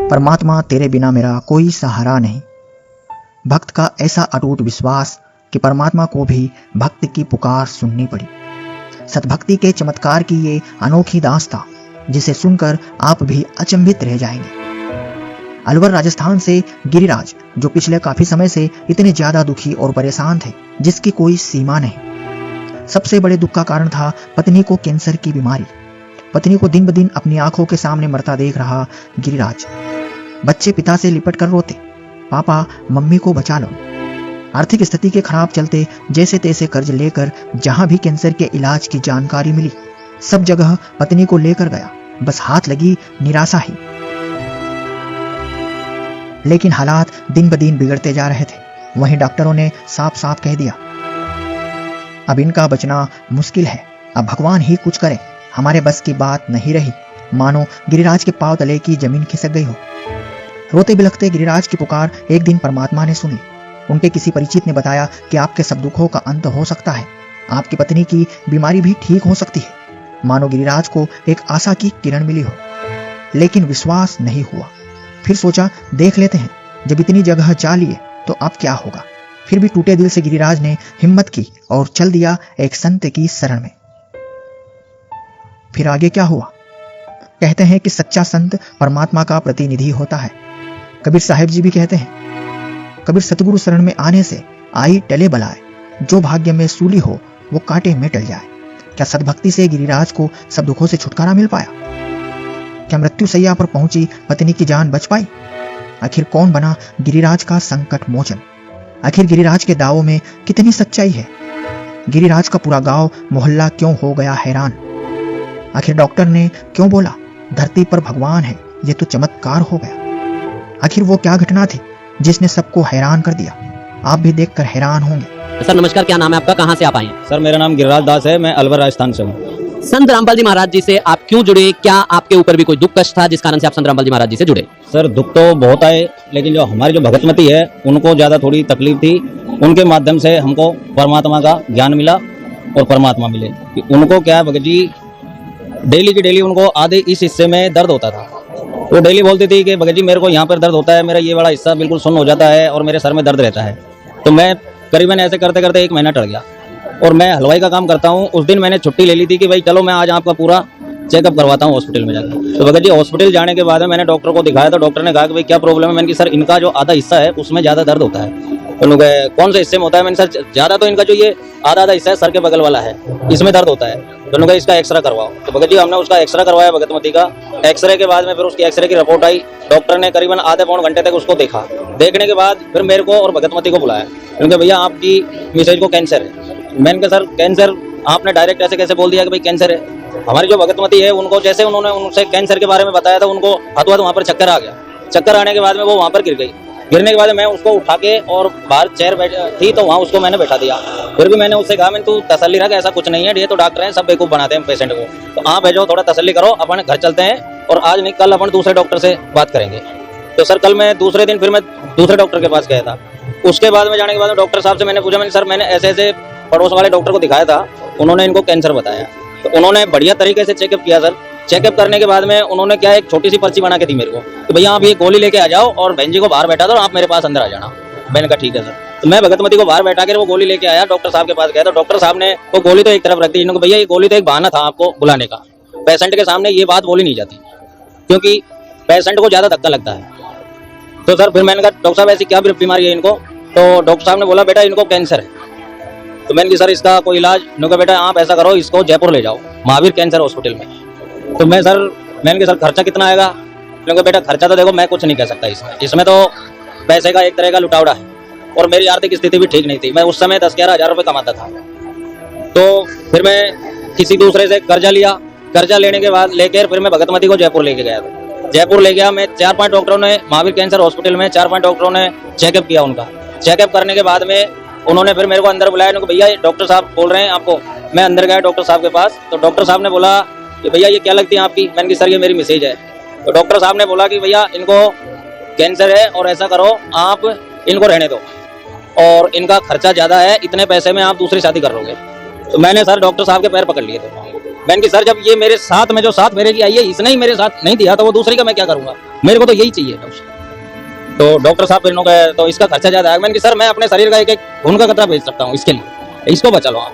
परमात्मा तेरे बिना मेरा कोई सहारा नहीं। भक्त का ऐसा अटूट विश्वास कि परमात्मा को भी भक्त की पुकार सुननी पड़ी। सतभक्ति के चमत्कार की ये अनोखी दास्तां जिसे सुनकर आप भी अचंभित रह जाएंगे। अलवर राजस्थान से गिरिराज, जो पिछले काफी समय से इतने ज्यादा दुखी और परेशान थे जिसकी कोई सीमा नहीं। सबसे बड़े दुख का कारण था पत्नी को कैंसर की बीमारी। पत्नी को दिन ब दिन अपनी आंखों के सामने मरता देख रहा गिरिराज। बच्चे पिता से लिपट कर रोते, पापा मम्मी को बचा लो। आर्थिक स्थिति के खराब चलते जैसे तैसे कर्ज लेकर जहां भी कैंसर के इलाज की जानकारी मिली सब जगह पत्नी को लेकर गया, बस हाथ लगी निराशा ही। लेकिन हालात दिन ब दिन बिगड़ते जा रहे थे। वहीं डॉक्टरों ने साफ साफ कह दिया, अब इनका बचना मुश्किल है, अब भगवान ही कुछ करे, हमारे बस की बात नहीं रही। मानो गिरिराज के पांव तले की जमीन खिसक गई हो। रोते बिलखते गिरिराज की पुकार एक दिन परमात्मा ने सुनी। उनके किसी परिचित ने बताया कि आपके सब दुखों का अंत हो सकता है, आपकी पत्नी की बीमारी भी ठीक हो सकती है। मानो गिरिराज को एक आशा की किरण मिली हो, लेकिन विश्वास नहीं हुआ। फिर सोचा देख लेते हैं, जब इतनी जगह जा लिए तो अब क्या होगा। फिर भी टूटे दिल से गिरिराज ने हिम्मत की और चल दिया एक संत की शरण में। फिर आगे क्या हुआ? कहते हैं कि सच्चा संत परमात्मा का प्रतिनिधि होता है। कबीर साहिब जी भी कहते हैं, कबीर सतगुरु शरण में आने से आई टले बलाए, जो भाग्य में सूली हो वो कांटे में टल जाए। क्या सद्भक्ति से गिरिराज को सब दुखों से छुटकारा मिल पाया? क्या मृत्यु सैया पर पहुंची पत्नी की जान बच पाई? आखिर कौन बना गिरिराज का संकट मोचन? आखिर गिरिराज के दावों में कितनी सच्चाई है? गिरिराज का पूरा गांव मोहल्ला क्यों हो गया हैरान? आखिर डॉक्टर ने क्यों बोला धरती पर भगवान है, ये तो चमत्कार हो गया? आखिर वो क्या घटना थी जिसने सबको हैरान कर दिया? आप भी देखकर हैरान होंगे। सर नमस्कार, क्या नाम है आपका, कहाँ से आप आए हैं? सर मेरा नाम गिरिराज दास है, मैं अलवर राजस्थान से हूँ। संत रामपाल जी महाराज जी से आप क्यों जुड़े? क्या आपके ऊपर भी कोई दुख कष्ट था जिस कारण से आप संत रामपाल जी महाराज जी से जुड़े? सर दुख तो बहुत आए, लेकिन जो हमारी जो भगतमती है उनको ज़्यादा थोड़ी तकलीफ थी। उनके माध्यम से हमको परमात्मा का ज्ञान मिला और परमात्मा मिले। उनको क्या भगत जी डेली की डेली उनको आधे इस हिस्से में दर्द होता था। वो डेली बोलती थी कि भगत जी मेरे को यहाँ पर दर्द होता है, मेरा ये वाला हिस्सा बिल्कुल सुन्न हो जाता है और मेरे सर में दर्द रहता है। तो मैं करीबन ऐसे करते करते 1 महीना टल गया और मैं हलवाई का काम करता हूँ। उस दिन मैंने छुट्टी ले ली थी कि भाई चलो मैं आज आपका पूरा चेकअप करवाता हूँ हॉस्पिटल में जाकर। तो भगत जी हॉस्पिटल जाने के बाद मैंने डॉक्टर को दिखाया तो डॉक्टर ने कहा कि भाई क्या प्रॉब्लम है? मैंने कि सर इनका जो आधा हिस्सा है उसमें ज़्यादा दर्द होता है। तो लोग कौन से हिस्से में होता है? मैंने सर ज़्यादा तो इनका जो ये आधा हिस्सा है सर के बगल वाला है, इसमें दर्द होता है। तो लोग इसका एक्सरे करवाओ। तो भगत जी हमने उसका एक्सरे करवाया भगतमती का। एक्सरे के बाद में फिर उसकी एक्सरे की रिपोर्ट आई। डॉक्टर ने करीबन आधे पौन घंटे तक उसको देखा। देखने के बाद फिर मेरे को और भगतमती को बुलाया, क्योंकि भैया आपकी मिसेज को कैंसर है। मैंने कहा सर कैंसर आपने डायरेक्ट ऐसे कैसे बोल दिया कि भाई कैंसर है? हमारी जो भगतमती है उनको जैसे उन्होंने उनसे कैंसर के बारे में बताया था उनको हाथों हाथ वहाँ पर चक्कर आ गया। चक्कर आने के बाद में वो वहाँ पर गिर गई। गिरने के बाद मैं उसको उठा के और बाहर चेयर थी तो वहाँ उसको मैंने बैठा दिया। फिर भी मैंने उससे कहा मैंने तू तसल्ली रख, ऐसा कुछ नहीं है, ये तो डॉक्टर हैं सब बेवकूफ़ बनाते हैं पेशेंट को, तो आप भेजो थोड़ा तसल्ली करो, अपन घर चलते हैं और आज नहीं कल अपन दूसरे डॉक्टर से बात करेंगे। तो सर कल मैं दूसरे दिन फिर मैं दूसरे डॉक्टर के पास गया था। उसके बाद में जाने के बाद डॉक्टर साहब से मैंने पूछा, मैंने सर मैंने ऐसे ऐसे पड़ोस वाले डॉक्टर को दिखाया था, उन्होंने इनको कैंसर बताया। तो उन्होंने बढ़िया तरीके से चेकअप किया सर। चेकअप करने के बाद में उन्होंने क्या एक छोटी सी पर्ची बना के दी मेरे को कि भैया आप ये गोली लेके आ जाओ और बहन जी को बाहर बैठा दो और आप मेरे पास अंदर आ जाना। मैंने कहा ठीक है सर। तो मैं भगतमती को बाहर बैठा कर वो गोली लेके आया, डॉक्टर साहब के पास गया तो डॉक्टर साहब ने वो गोली तो एक तरफ रख दी। इन्होंने भैया ये गोली तो एक बहाना था आपको बुलाने का, पेशेंट के सामने ये बात बोली नहीं जाती क्योंकि पेशेंट को ज़्यादा धक्का लगता है। तो सर फिर मैंने कहा डॉक्टर साहब ऐसी क्या बीमारी है इनको? तो डॉक्टर साहब ने बोला बेटा इनको कैंसर है। तो मैंने कहा सर इसका कोई इलाज? इन्होंने कहा बेटा आप ऐसा करो इसको जयपुर ले जाओ महावीर कैंसर हॉस्पिटल में। तो मैंने कहा सर खर्चा कितना आएगा? मैंने कहा बेटा खर्चा तो देखो मैं कुछ नहीं कह सकता इसमें तो पैसे का एक तरह का लुटावड़ा है और मेरी आर्थिक स्थिति भी ठीक नहीं थी। मैं उस समय 10-11 हज़ार रुपये कमाता था। तो फिर मैं किसी दूसरे से कर्जा लिया। कर्जा लेने के बाद लेकर फिर मैं भगतमती को जयपुर लेके गया था। जयपुर ले गया मैं, 4-5 डॉक्टरों ने महावीर कैंसर हॉस्पिटल में 4-5 डॉक्टरों ने चेकअप किया। उनका चेकअप करने के बाद में उन्होंने फिर मेरे को अंदर बुलाया। उनको भैया डॉक्टर साहब बोल रहे हैं आपको। मैं अंदर गया डॉक्टर साहब के पास तो डॉक्टर साहब ने बोला कि भैया ये क्या लगती है आपकी? मैंने कहा सर ये मेरी मिसेज है। तो डॉक्टर साहब ने बोला कि भैया इनको कैंसर है और ऐसा करो आप इनको रहने दो और इनका खर्चा ज़्यादा है, इतने पैसे में आप दूसरी शादी कर लोगे। तो मैंने सर डॉक्टर साहब के पैर पकड़ लिए थे मैंने कि सर जब ये मेरे साथ में जो 7 फेरे की आई है इसने ही मेरे साथ नहीं दिया तो वो दूसरी का मैं क्या करूंगा, मेरे को तो यही चाहिए। तो डॉक्टर साहब फिर उन्होंने कहा तो इसका खर्चा ज्यादा है। मैंने कि सर मैं अपने शरीर का एक खून का कतरा भेज सकता हूँ इसके लिए, इसको बचा लो आप।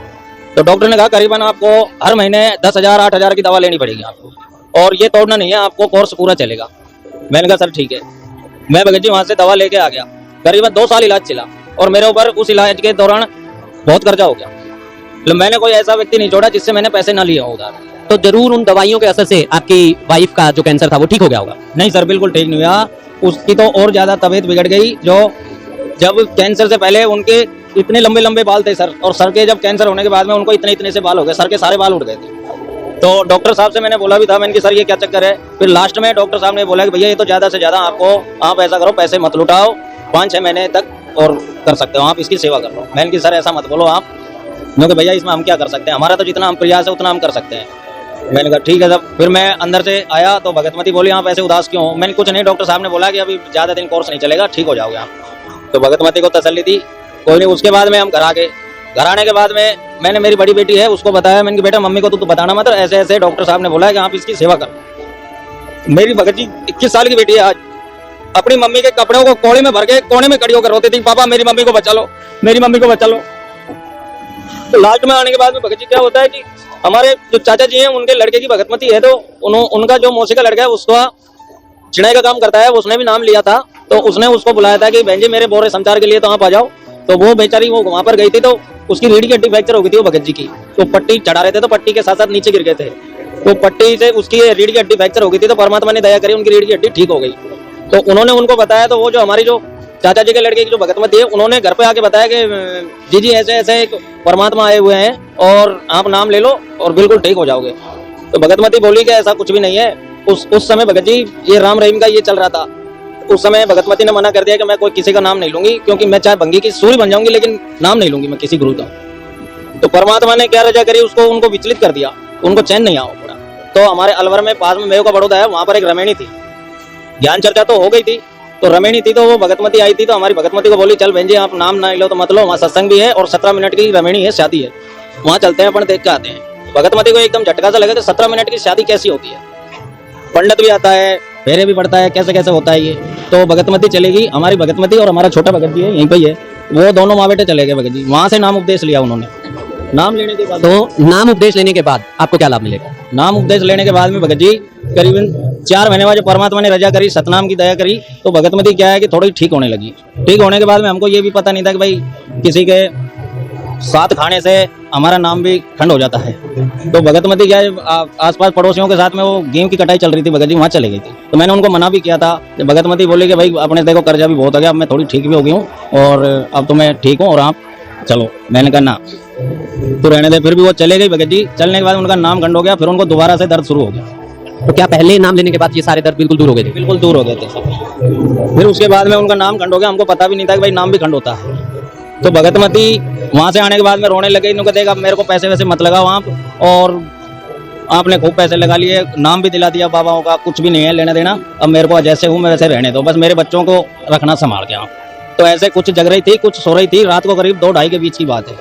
तो डॉक्टर ने कहा करीबन आपको हर महीने 10,000 8,000 की दवा लेनी पड़ेगी आपको, और ये तोड़ना नहीं है, आपको कोर्स पूरा चलेगा। मैंने कहा सर ठीक है। मैं भगत जी वहां से दवा लेके आ गया, करीबन 2 साल इलाज चला और मेरे ऊपर उस इलाज के दौरान बहुत कर्जा हो गया। मतलब मैंने कोई ऐसा व्यक्ति नहीं छोड़ा जिससे मैंने पैसे ना लिए हो उधार। तो जरूर उन दवाइयों के असर से आपकी वाइफ का जो कैंसर था वो ठीक हो गया होगा। नहीं सर बिल्कुल ठीक नहीं हुआ, उसकी तो और ज्यादा तबीयत बिगड़ गई। जो जब कैंसर से पहले उनके इतने लंबे लंबे बाल थे सर, और सर के जब कैंसर होने के बाद में उनको इतने इतने से बाल हो गए, सर के सारे बाल उड़ गए थे। तो डॉक्टर साहब से मैंने बोला भी था, मैंने कि सर ये क्या चक्कर है। फिर लास्ट में डॉक्टर साहब ने बोला कि भैया ये तो ज्यादा से ज्यादा आपको, आप ऐसा करो पैसे मत लुटाओ, 5-6 महीने तक और कर सकते हो आप, इसकी सेवा कर लो। मैंने कि सर ऐसा मत बोलो आप, क्योंकि भैया इसमें हम क्या कर सकते हैं, हमारा तो जितना हम प्रयास है उतना हम कर सकते हैं। मैंने कहा ठीक है साहब। फिर मैं अंदर से आया तो भगतमती बोली आप ऐसे उदास क्यों हो। मैंने कुछ नहीं, डॉक्टर साहब ने बोला कि अभी ज्यादा दिन कोर्स नहीं चलेगा, ठीक हो जाओगे आप। तो भगतमती को तसल्ली दी, कोई नहीं। उसके बाद में हम घर आ गए। घर आने के बाद में मैंने मेरी बड़ी बेटी है उसको बताया, मैंने कि बेटा मम्मी को तू बताना मत, ऐसे ऐसे डॉक्टर साहब ने बोला है कि आप इसकी सेवा करो। मेरी भगत जी 21 साल की बेटी है आज, अपनी मम्मी के कपड़ों को कोड़े में भर के कोने में खड़ी होकर रोती थी, पापा मेरी मम्मी को बचा लो, मेरी मम्मी को बचा लो। तो लास्ट में आने के बाद में भगत जी क्या होता है कि हमारे जो चाचा जी हैं उनके लड़के की भगतमती है, तो उनका जो मौसी का लड़का है उसका चिड़ाई का काम करता है, उसने भी नाम लिया था। तो उसने उसको बुलाया था कि बहन जी मेरे बोरे संचार के लिए तो आप आ जाओ। तो वो बेचारी वो वहां पर गई थी, तो उसकी रीढ़ की हड्डी फ्रैक्चर हो गई थी वो भगत जी की। तो पट्टी चढ़ा रहे थे तो पट्टी के साथ साथ नीचे गिर गए थे, तो पट्टी से उसकी रीढ़ की हड्डी फ्रैक्चर हो गई थी। तो परमात्मा ने दया करी उनकी रीढ़ की हड्डी ठीक हो गई। तो उन्होंने उनको बताया, तो वो जो हमारी जो चाचा जी के लड़के की जो भगतमती है उन्होंने घर पे आके बताया कि जी ऐसे ऐसे एक परमात्मा आए हुए हैं और आप नाम ले लो और बिल्कुल ठीक हो जाओगे। तो भगतमती बोली कि ऐसा कुछ भी नहीं है। उस समय भगत जी ये राम रहीम का ये चल रहा था। उस समय भगतमती ने मना कर दिया कि मैं कोई किसी का नाम नहीं लूंगी, क्योंकि मैं चाहे भंगी की सूरी बन जाऊंगी लेकिन नाम नहीं लूंगी मैं किसी गुरु का। तो परमात्मा ने क्या रजा करी, उसको उनको विचलित कर दिया, उनको चैन नहीं आया पड़ा। तो हमारे अलवर में पास में मेव का बड़ौदा है, वहां पर एक रमेणी थी, ज्ञान चर्चा तो हो गई थी। तो रमेणी थी तो वो भगतमती आई थी, तो हमारी भगतमती को बोली चल बहन जी आप नाम ना लो तो मत लो, वहाँ सत्संग भी है और 17 मिनट की रमेणी है, शादी है, वहाँ चलते हैं अपन देख के आते हैं। भगतमती को एकदम झटका सा लगा कि 17 मिनट की शादी कैसी होती है, पंडित भी आता है, फेरे भी पड़ता है, कैसे कैसे होता है ये। तो भगतमती चलेगी, हमारी भगतमती और हमारा छोटा भगत जी है यहीं पे ही है, वो दोनों माँ बेटे चले गए भगत जी। वहां से नाम उपदेश लिया उन्होंने। नाम लेने के बाद, तो नाम उपदेश लेने के बाद आपको क्या लाभ मिलेगा? नाम उपदेश लेने के बाद में भगत जी करीबन 4 महीने बाद जब परमात्मा ने रजा करी, सतनाम की दया करी, तो भगतमती क्या है कि थोड़ी ठीक होने लगी। ठीक होने के बाद में हमको ये भी पता नहीं था कि भाई किसी के साथ खाने से हमारा नाम भी ठंड हो जाता है। तो भगतमती क्या है आसपास पड़ोसियों के साथ में वो गेहूं की कटाई चल रही थी, भगत जी वहाँ चले गई थी। तो मैंने उनको मना भी किया था। भगतमती बोले कि भाई अपने देखो कर्जा भी बहुत हो गया, अब मैं थोड़ी ठीक भी हो गई हूँ और अब तो मैं ठीक हूँ और आप चलो। मैंने कहा ना तो रहने दे। फिर भी वो चले गई भगत जी। चलने के बाद उनका नाम खंड हो गया, फिर उनको दोबारा से दर्द शुरू हो गया। तो क्या पहले नाम लेने के बाद ये सारे दर्द बिल्कुल दूर हो गए थे? बिल्कुल दूर हो गए थे सब। फिर उसके बाद में उनका नाम खंड हो गया, हमको पता भी नहीं था कि भाई नाम भी खंड होता है। तो भगतमती वहां से आने के बाद में रोने लगे। इन्होंने देखा मेरे को पैसे वैसे मत लगाओ आप, और आपने खूब पैसे लगा लिए, नाम भी दिला दिया बाबाओं का, कुछ भी नहीं है लेना देना, अब मेरे को जैसे हूँ मैं वैसे रहने दो, बस मेरे बच्चों को रखना संभाल के आप। तो ऐसे कुछ जग रही थी, कुछ सो रही थी। रात को करीब 2-2:30 के बीच की बात है।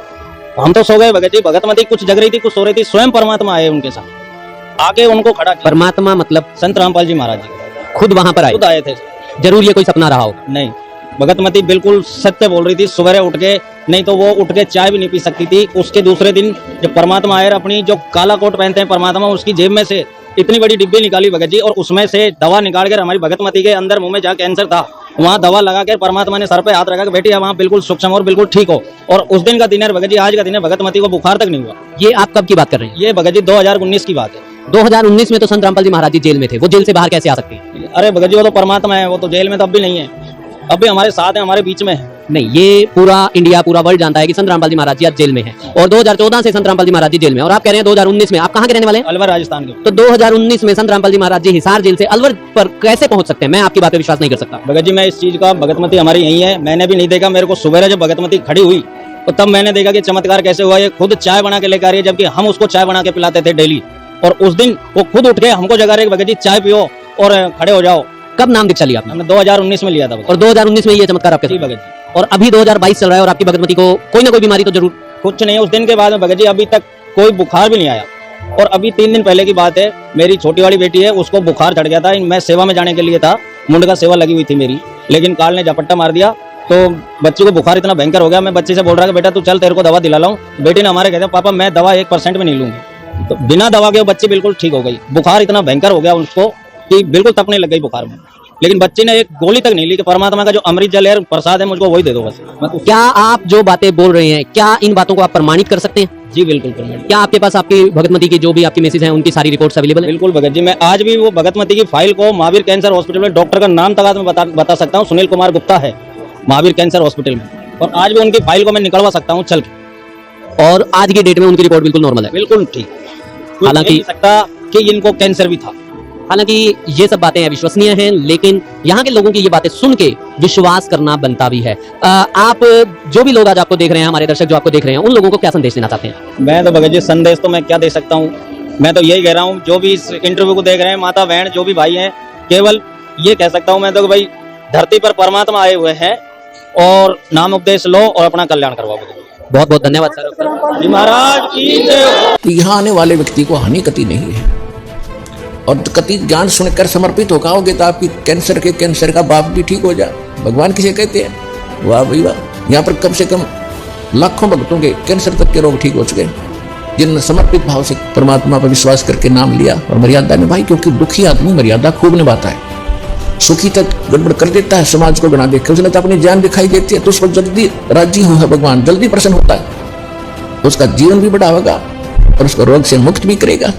हम तो सो गए भगत जी, भगतमती कुछ जग रही थी, कुछ सो रही थी। स्वयं परमात्मा आए उनके साथ, आके उनको खड़ा किया। परमात्मा मतलब संत रामपाल जी महाराज जी खुद वहां पर आए? खुद आए थे। जरूर ये कोई सपना रहा हो? नहीं, भगतमती बिल्कुल सत्य बोल रही थी। सुबह उठ के, नहीं तो वो उठ के चाय भी नहीं पी सकती थी। उसके दूसरे दिन जब परमात्मा आए, अपनी जो काला कोट पहनते हैं परमात्मा, उसकी जेब में से इतनी बड़ी डिब्बी निकाली भगत जी, और उसमें से दवा निकाल कर हमारी भगतमती के अंदर मुंह में जहाँ कैंसर था वहाँ दवा लगा कर परमात्मा ने सर पे हाथ रखा कि बेटी अब आप बिल्कुल सूक्ष्म और बिल्कुल ठीक हो। और उस दिन का दिन है भगत जी, आज का दिन है। भगतमती को बुखार तक नहीं हुआ। ये आप कब की बात कर रहे हैं? ये भगत जी 2019 की बात है। 2019 में तो संत रामपाल जी महाराज जी जेल में थे, वो जेल से बाहर कैसे आ सकते हैं? अरे भगत जी वो तो परमात्मा है, वो तो जेल में तो अब भी नहीं है, अब भी हमारे साथ है, हमारे बीच में है। नहीं, ये पूरा इंडिया, पूरा वर्ल्ड जानता है कि संत रामपाल जी महाराज जी आज जेल में हैं, और 2014 से संत रामपाल जी महाराज जी जेल में, और आप कह रहे हैं 2019 में। आप कहाँ के रहने वाले हैं? अलवर राजस्थान के। तो 2019 में संत रामपाल जी महाराज जी हिसार जेल से अलवर पर कैसे पहुंच सकते हैं? मैं आपकी बात पे विश्वास नहीं कर सकता। भगत जी मैं इस चीज का, भगतमती हमारी यही है, मैंने भी नहीं देखा। मेरे को सुबह जब भगतमती खड़ी हुई तो तब मैंने देखा कि चमत्कार कैसे हुआ। ये खुद चाय बना के लेकर आ रही है, जबकि हम उसको चाय बना के पिलाते थे डेली, और उस दिन वो खुद उठ के हमको जगा रहे भगत जी चाय पियो और खड़े हो जाओ। कब नाम दीक्षा लिया आपने? हमने 2019 में लिया था। और 2019 में ये चमत्कार आपके? जी भगत जी। और अभी 2022 चल रहा है और आपकी भगतमती को कोई ना कोई बीमारी तो जरूर? कुछ नहीं, उस दिन के बाद में भगत जी अभी तक कोई बुखार भी नहीं आया। और अभी 3 दिन पहले की बात है, मेरी छोटी वाली बेटी है, उसको बुखार चढ़ गया था। मैं सेवा में जाने के लिए था, मुंड का सेवा लगी हुई थी मेरी, लेकिन काल ने झपट्टा मार दिया तो बच्ची को बुखार इतना भयंकर हो गया। मैं बच्चे से बोल रहा कि बेटा तू चल, तेरे को दवा दिला लाऊं। बेटी ने हमारे कहते पापा मैं दवा 1% में नहीं लूंगी। तो बिना दवा के वो बच्ची बिल्कुल ठीक हो गई। बुखार इतना भयंकर हो गया उसको कि बिल्कुल तपने लग गई बुखार में, लेकिन बच्ची ने एक गोली तक नहीं ली कि परमात्मा का जो अमृत जल है, प्रसाद है, मुझको वही दे दो बस। क्या आप जो बातें बोल रहे हैं, क्या इन बातों को आप प्रमाणित कर सकते हैं? जी बिल्कुल प्रमाणित। क्या आपके पास आपकी भगतमती की जो भी आपकी मैसेज हैं उनकी सारी रिपोर्ट्स अवेलेबल है? बिल्कुल भगत जी, मैं आज भी वो भगतमती की फाइल को महावीर कैंसर हॉस्पिटल में, डॉक्टर का नाम तक आज मैं बता सकता हूँ, सुनील कुमार गुप्ता है महावीर कैंसर हॉस्पिटल में, और आज भी उनकी फाइल को मैं निकलवा सकता हूँ चल के। और आज की डेट में उनकी रिपोर्ट बिल्कुल नॉर्मल है? बिल्कुल ठीक। हालांकि सकता कि इनको कैंसर भी था। हालांकि ये सब बातें अविश्वसनीय हैं, लेकिन यहाँ के लोगों की ये बातें सुन के विश्वास करना बनता भी है। आप जो भी लोग आज आपको देख रहे हैं, हमारे दर्शक जो आपको देख रहे हैं, उन लोगों को क्या संदेश देना चाहते हैं? मैं तो भगत जी संदेश तो मैं क्या दे सकता हूँ, मैं तो यही कह रहा हूँ, जो भी इस इंटरव्यू को देख रहे हैं, माता बहन जो भी भाई हैं, केवल ये कह सकता हूँ मैं तो कि भाई धरती पर परमात्मा आए हुए हैं और नाम उपदेश लो और अपना कल्याण करवाओ। बहुत बहुत धन्यवाद सर। जी महाराज की जय। तो यहाँ आने वाले व्यक्ति को हानि कति नहीं है, और कति ज्ञान सुनकर समर्पित होगा होगे तो आपकी कैंसर का बाप भी ठीक हो जाए। भगवान किसे कहते हैं? वाह भाई वाह। यहाँ पर कम से कम लाखों भक्तों के कैंसर तक के रोग ठीक हो चुके, जिन्होंने समर्पित भाव से परमात्मा पर विश्वास करके नाम लिया और मर्यादा निभाई। क्योंकि दुखी आदमी मर्यादा खूब निभाता है, सुखी तक गड़बड़ कर देता है, समाज को बना देकर उसने तो अपनी जान दिखाई देती है, तो उस पर जल्दी राजी हुआ भगवान, जल्दी प्रसन्न होता है, उसका जीवन भी बड़ा होगा और उसको रोग से मुक्त भी करेगा।